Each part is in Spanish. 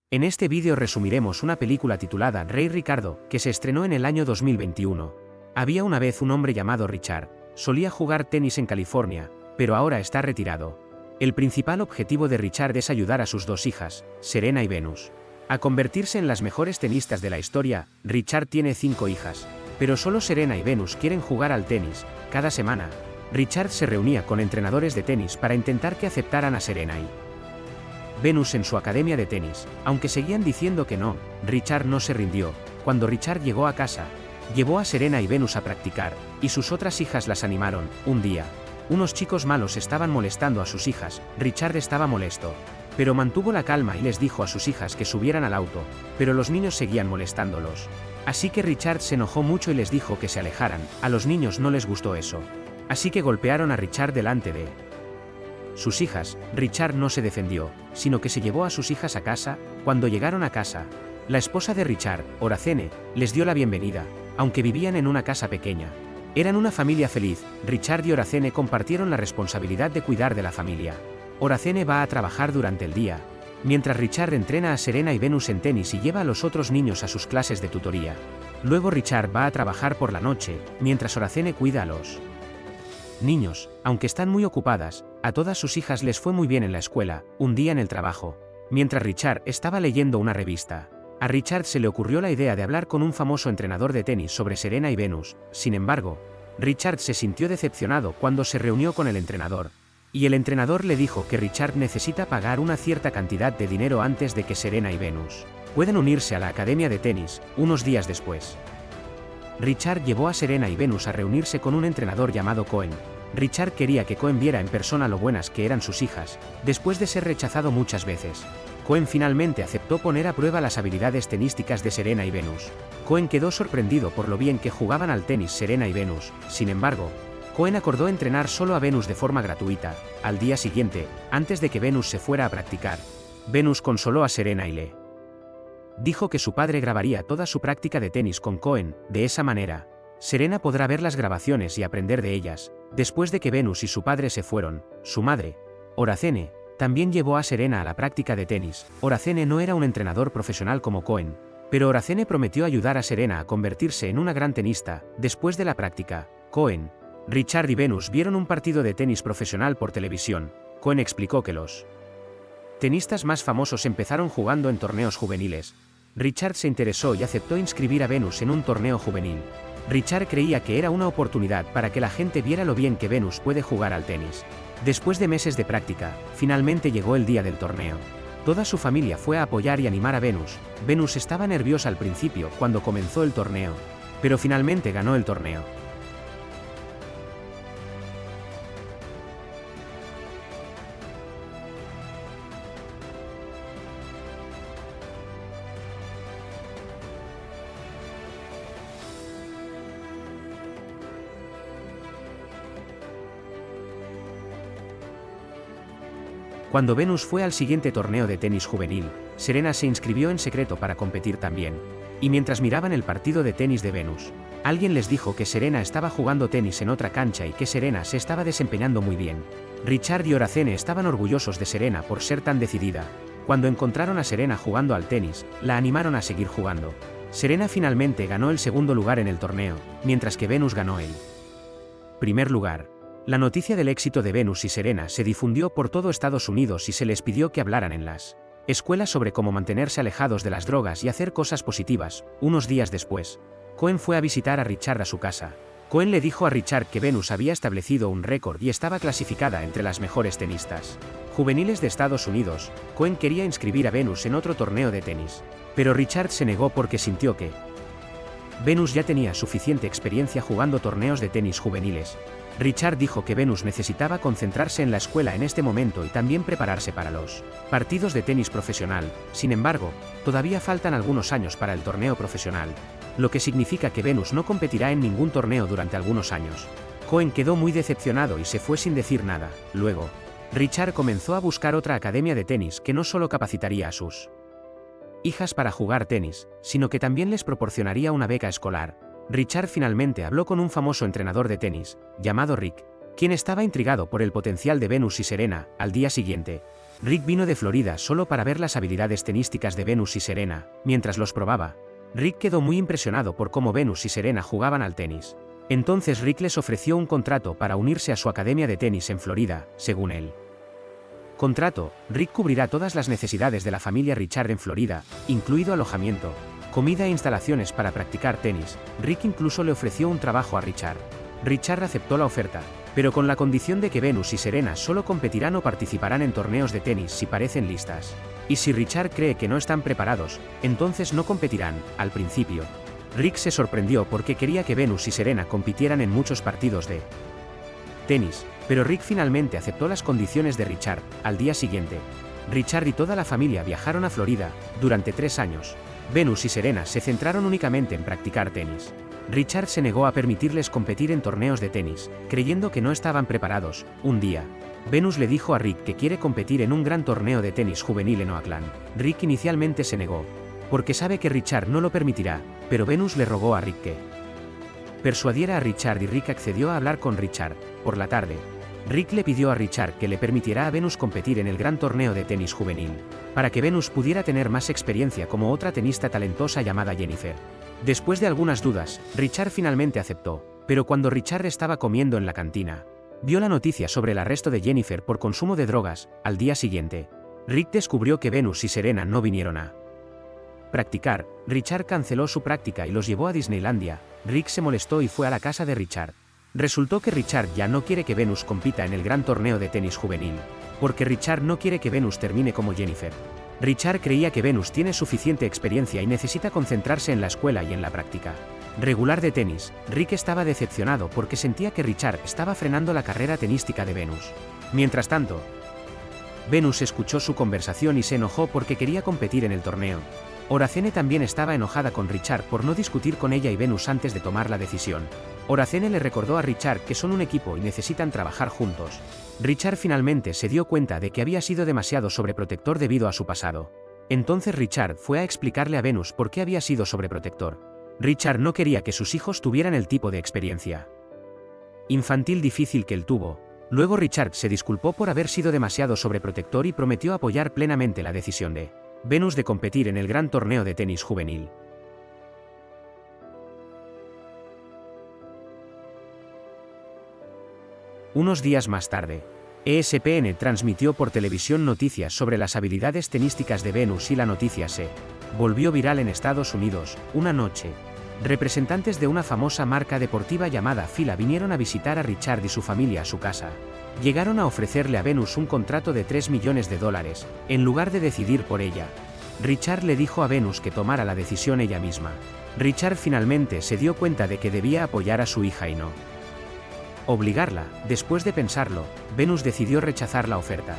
En este vídeo resumiremos una película titulada Rey Ricardo, que se estrenó en el año 2021. Había una vez un hombre llamado Richard, solía jugar tenis en California, pero ahora está retirado. El principal objetivo de Richard es ayudar a sus dos hijas, Serena y Venus, a convertirse en las mejores tenistas de la historia. Richard tiene 5 hijas, pero solo Serena y Venus quieren jugar al tenis. Cada semana, Richard se reunía con entrenadores de tenis para intentar que aceptaran a Serena y Venus en su academia de tenis. Aunque seguían diciendo que no, Richard no se rindió. Cuando Richard llegó a casa, llevó a Serena y Venus a practicar, y sus otras hijas las animaron. Un día, unos chicos malos estaban molestando a sus hijas. Richard estaba molesto, pero mantuvo la calma y les dijo a sus hijas que subieran al auto, pero los niños seguían molestándolos. Así que Richard se enojó mucho y les dijo que se alejaran. A los niños no les gustó eso, así que golpearon a Richard delante de sus hijas. Richard no se defendió, sino que se llevó a sus hijas a casa. Cuando llegaron a casa, la esposa de Richard, Horace, les dio la bienvenida, aunque vivían en una casa pequeña. Eran una familia feliz. Richard y Horace compartieron la responsabilidad de cuidar de la familia. Horace va a trabajar durante el día, mientras Richard entrena a Serena y Venus en tenis y lleva a los otros niños a sus clases de tutoría. Luego Richard va a trabajar por la noche, mientras Horace cuida a los niños. Aunque están muy ocupadas, a todas sus hijas les fue muy bien en la escuela. Un día en el trabajo, mientras Richard estaba leyendo una revista, a Richard se le ocurrió la idea de hablar con un famoso entrenador de tenis sobre Serena y Venus. Sin embargo, Richard se sintió decepcionado cuando se reunió con el entrenador, y el entrenador le dijo que Richard necesita pagar una cierta cantidad de dinero antes de que Serena y Venus puedan unirse a la academia de tenis. Unos días después, Richard llevó a Serena y Venus a reunirse con un entrenador llamado Cohen. Richard quería que Cohen viera en persona lo buenas que eran sus hijas, después de ser rechazado muchas veces. Cohen finalmente aceptó poner a prueba las habilidades tenísticas de Serena y Venus. Cohen quedó sorprendido por lo bien que jugaban al tenis Serena y Venus. Sin embargo, Cohen acordó entrenar solo a Venus de forma gratuita. Al día siguiente, antes de que Venus se fuera a practicar, Venus consoló a Serena y le dijo que su padre grabaría toda su práctica de tenis con Cohen. De esa manera, Serena podrá ver las grabaciones y aprender de ellas. Después de que Venus y su padre se fueron, su madre, Horace, también llevó a Serena a la práctica de tenis. Horace no era un entrenador profesional como Cohen, pero Horace prometió ayudar a Serena a convertirse en una gran tenista. Después de la práctica, Cohen, Richard y Venus vieron un partido de tenis profesional por televisión. Cohen explicó que los tenistas más famosos empezaron jugando en torneos juveniles. Richard se interesó y aceptó inscribir a Venus en un torneo juvenil. Richard creía que era una oportunidad para que la gente viera lo bien que Venus puede jugar al tenis. Después de meses de práctica, finalmente llegó el día del torneo. Toda su familia fue a apoyar y animar a Venus. Venus estaba nerviosa al principio cuando comenzó el torneo, pero finalmente ganó el torneo. Cuando Venus fue al siguiente torneo de tenis juvenil, Serena se inscribió en secreto para competir también. Y mientras miraban el partido de tenis de Venus, alguien les dijo que Serena estaba jugando tenis en otra cancha y que Serena se estaba desempeñando muy bien. Richard y Horace estaban orgullosos de Serena por ser tan decidida. Cuando encontraron a Serena jugando al tenis, la animaron a seguir jugando. Serena finalmente ganó el segundo lugar en el torneo, mientras que Venus ganó el primer lugar. La noticia del éxito de Venus y Serena se difundió por todo Estados Unidos y se les pidió que hablaran en las escuelas sobre cómo mantenerse alejados de las drogas y hacer cosas positivas. Unos días después, Cohen fue a visitar a Richard a su casa. Cohen le dijo a Richard que Venus había establecido un récord y estaba clasificada entre las mejores tenistas juveniles de Estados Unidos. Cohen quería inscribir a Venus en otro torneo de tenis, pero Richard se negó porque sintió que Venus ya tenía suficiente experiencia jugando torneos de tenis juveniles. Richard dijo que Venus necesitaba concentrarse en la escuela en este momento y también prepararse para los partidos de tenis profesional. Sin embargo, todavía faltan algunos años para el torneo profesional, lo que significa que Venus no competirá en ningún torneo durante algunos años. Cohen quedó muy decepcionado y se fue sin decir nada. Luego, Richard comenzó a buscar otra academia de tenis que no solo capacitaría a sus hijas para jugar tenis, sino que también les proporcionaría una beca escolar. Richard finalmente habló con un famoso entrenador de tenis, llamado Rick, quien estaba intrigado por el potencial de Venus y Serena. Al día siguiente, Rick vino de Florida solo para ver las habilidades tenísticas de Venus y Serena. Mientras los probaba, Rick quedó muy impresionado por cómo Venus y Serena jugaban al tenis. Entonces Rick les ofreció un contrato para unirse a su academia de tenis en Florida, según él. Contrato: Rick cubrirá todas las necesidades de la familia Richard en Florida, incluido alojamiento, comida e instalaciones para practicar tenis. Rick incluso le ofreció un trabajo a Richard. Richard aceptó la oferta, pero con la condición de que Venus y Serena solo competirán o participarán en torneos de tenis si parecen listas. Y si Richard cree que no están preparados, entonces no competirán. Al principio, Rick se sorprendió porque quería que Venus y Serena compitieran en muchos partidos de tenis, pero Rick finalmente aceptó las condiciones de Richard. Al día siguiente, Richard y toda la familia viajaron a Florida. Durante 3 años, Venus y Serena se centraron únicamente en practicar tenis. Richard se negó a permitirles competir en torneos de tenis, creyendo que no estaban preparados. Un día, Venus le dijo a Rick que quiere competir en un gran torneo de tenis juvenil en Oakland. Rick inicialmente se negó, porque sabe que Richard no lo permitirá, pero Venus le rogó a Rick que persuadiera a Richard y Rick accedió a hablar con Richard. Por la tarde, Rick le pidió a Richard que le permitiera a Venus competir en el gran torneo de tenis juvenil, para que Venus pudiera tener más experiencia como otra tenista talentosa llamada Jennifer. Después de algunas dudas, Richard finalmente aceptó, pero cuando Richard estaba comiendo en la cantina, vio la noticia sobre el arresto de Jennifer por consumo de drogas. Al día siguiente, Rick descubrió que Venus y Serena no vinieron a practicar. Richard canceló su práctica y los llevó a Disneylandia. Rick se molestó y fue a la casa de Richard. Resultó que Richard ya no quiere que Venus compita en el gran torneo de tenis juvenil, porque Richard no quiere que Venus termine como Jennifer. Richard creía que Venus tiene suficiente experiencia y necesita concentrarse en la escuela y en la práctica regular de tenis. Rick estaba decepcionado porque sentía que Richard estaba frenando la carrera tenística de Venus. Mientras tanto, Venus escuchó su conversación y se enojó porque quería competir en el torneo. Horacene también estaba enojada con Richard por no discutir con ella y Venus antes de tomar la decisión. Horacene le recordó a Richard que son un equipo y necesitan trabajar juntos. Richard finalmente se dio cuenta de que había sido demasiado sobreprotector debido a su pasado. Entonces Richard fue a explicarle a Venus por qué había sido sobreprotector. Richard no quería que sus hijos tuvieran el tipo de experiencia infantil difícil que él tuvo. Luego Richard se disculpó por haber sido demasiado sobreprotector y prometió apoyar plenamente la decisión de Venus de competir en el gran torneo de tenis juvenil. Unos días más tarde, ESPN transmitió por televisión noticias sobre las habilidades tenísticas de Venus y la noticia se volvió viral en Estados Unidos. Una noche, representantes de una famosa marca deportiva llamada Fila vinieron a visitar a Richard y su familia a su casa. Llegaron a ofrecerle a Venus un contrato de $3 millones, en lugar de decidir por ella. Richard le dijo a Venus que tomara la decisión ella misma. Richard finalmente se dio cuenta de que debía apoyar a su hija y no obligarla. Después de pensarlo, Venus decidió rechazar la oferta.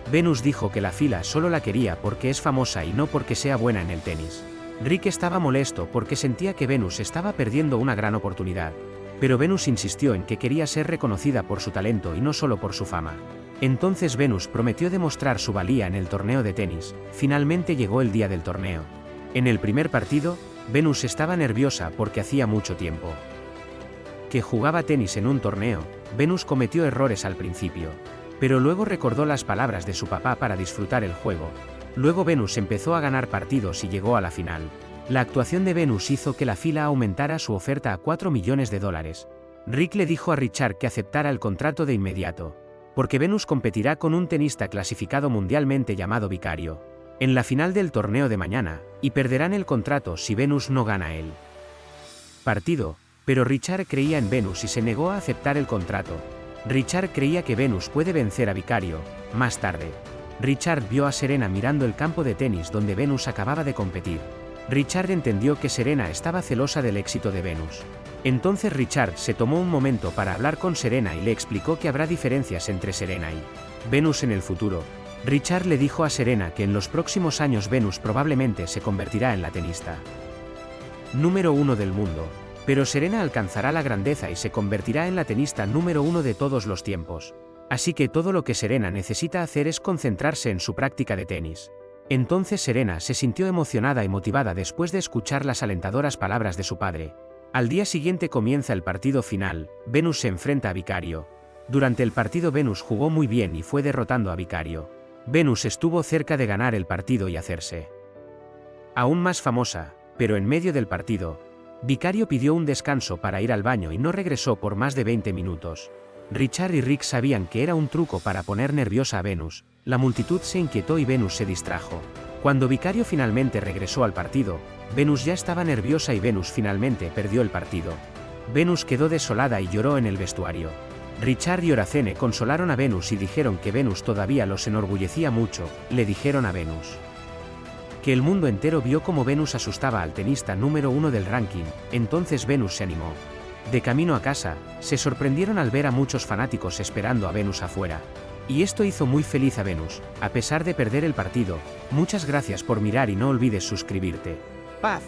Venus dijo que la Fila solo la quería porque es famosa y no porque sea buena en el tenis. Rick estaba molesto porque sentía que Venus estaba perdiendo una gran oportunidad, pero Venus insistió en que quería ser reconocida por su talento y no solo por su fama. Entonces Venus prometió demostrar su valía en el torneo de tenis. Finalmente llegó el día del torneo. En el primer partido, Venus estaba nerviosa porque hacía mucho tiempo que jugaba tenis en un torneo. Venus cometió errores al principio, pero luego recordó las palabras de su papá para disfrutar el juego. Luego Venus empezó a ganar partidos y llegó a la final. La actuación de Venus hizo que la Fila aumentara su oferta a $4 millones. Rick le dijo a Richard que aceptara el contrato de inmediato, porque Venus competirá con un tenista clasificado mundialmente llamado Vicario en la final del torneo de mañana, y perderán el contrato si Venus no gana el partido. Pero Richard creía en Venus y se negó a aceptar el contrato. Richard creía que Venus puede vencer a Vicario. Más tarde, Richard vio a Serena mirando el campo de tenis donde Venus acababa de competir. Richard entendió que Serena estaba celosa del éxito de Venus. Entonces Richard se tomó un momento para hablar con Serena y le explicó que habrá diferencias entre Serena y Venus en el futuro. Richard le dijo a Serena que en los próximos años Venus probablemente se convertirá en la tenista número 1 del mundo. Pero Serena alcanzará la grandeza y se convertirá en la tenista número 1 de todos los tiempos. Así que todo lo que Serena necesita hacer es concentrarse en su práctica de tenis. Entonces Serena se sintió emocionada y motivada después de escuchar las alentadoras palabras de su padre. Al día siguiente comienza el partido final. Venus se enfrenta a Vicario. Durante el partido Venus jugó muy bien y fue derrotando a Vicario. Venus estuvo cerca de ganar el partido y hacerse aún más famosa, pero en medio del partido, Vicario pidió un descanso para ir al baño y no regresó por más de 20 minutos. Richard y Rick sabían que era un truco para poner nerviosa a Venus, la multitud se inquietó y Venus se distrajo. Cuando Vicario finalmente regresó al partido, Venus ya estaba nerviosa y Venus finalmente perdió el partido. Venus quedó desolada y lloró en el vestuario. Richard y Horacene consolaron a Venus y dijeron que Venus todavía los enorgullecía mucho, le dijeron a Venus que el mundo entero vio cómo Venus asustaba al tenista número 1 del ranking, entonces Venus se animó. De camino a casa, se sorprendieron al ver a muchos fanáticos esperando a Venus afuera. Y esto hizo muy feliz a Venus, a pesar de perder el partido. Muchas gracias por mirar y no olvides suscribirte. Paz.